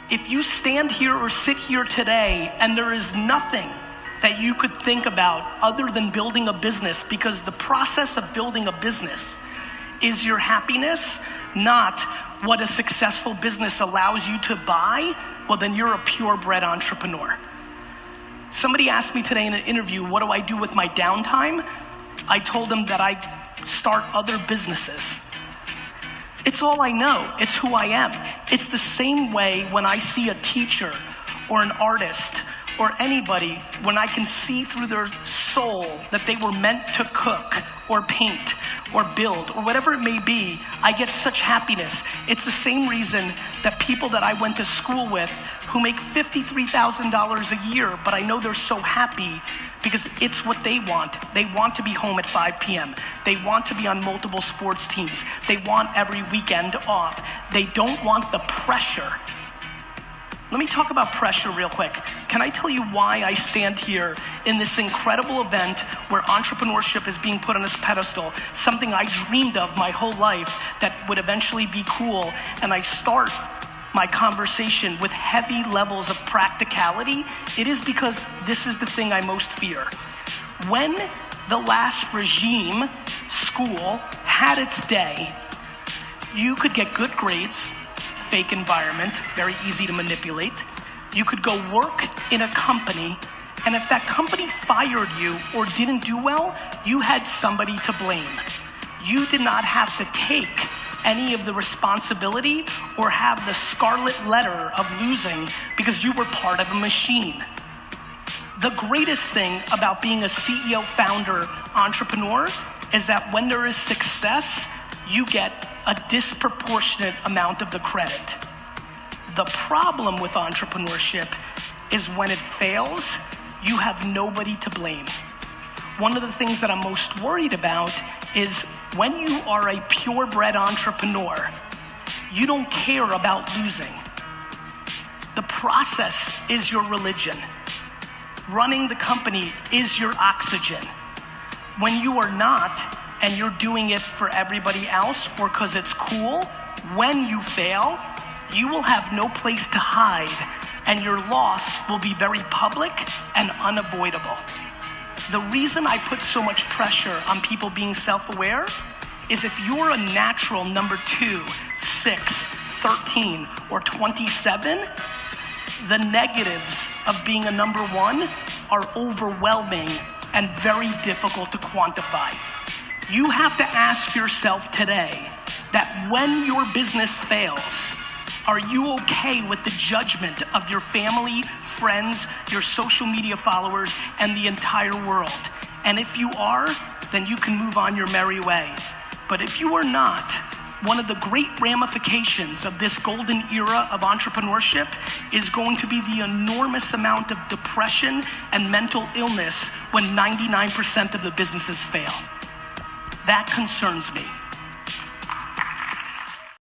If you stand here or sit here today and there is nothing that you could think about other than building a business, because the process of building a business is your happiness, not what a successful business allows you to buy, well, then you're a purebred entrepreneur. Somebody asked me today in an interview, what do I do with my downtime? I told them that I start other businesses. It's all I know. It's who I am. It's the same way when I see a teacher or an artist or anybody, when I can see through their soul that they were meant to cook or paint or build or whatever it may be, I get such happiness. It's the same reason that people that I went to school with who make $53,000 a year, but I know they're so happy because it's what they want. They want to be home at 5 p.m. They want to be on multiple sports teams. They want every weekend off. They don't want the pressure. Let me talk about pressure real quick. Can I tell you why I stand here in this incredible event where entrepreneurship is being put on this pedestal, something I dreamed of my whole life that would eventually be cool, and I start my conversation with heavy levels of practicality? It is because this is the thing I most fear. When the last regime, school, had its day, you could get good grades, fake environment, very easy to manipulate. You could go work in a company, and if that company fired you or didn't do well, you had somebody to blame. You did not have to take any of the responsibility or have the scarlet letter of losing because you were part of a machine. The greatest thing about being a CEO, founder, entrepreneur is that when there is success, you get a disproportionate amount of the credit. The problem with entrepreneurship is when it fails, you have nobody to blame. One of the things that I'm most worried about is when you are a purebred entrepreneur, you don't care about losing. The process is your religion. Running the company is your oxygen. When you are not, and you're doing it for everybody else or because it's cool, when you fail, you will have no place to hide, and your loss will be very public and unavoidable. The reason I put so much pressure on people being self-aware is if you're a natural number 2, 6, 13, or 27, the negatives of being a number 1 are overwhelming and very difficult to quantify. You have to ask yourself today that when your business fails, are you okay with the judgment of your family, friends, your social media followers, and the entire world? And if you are, then you can move on your merry way. But if you are not, one of the great ramifications of this golden era of entrepreneurship is going to be the enormous amount of depression and mental illness when 99% of the businesses fail. That concerns me.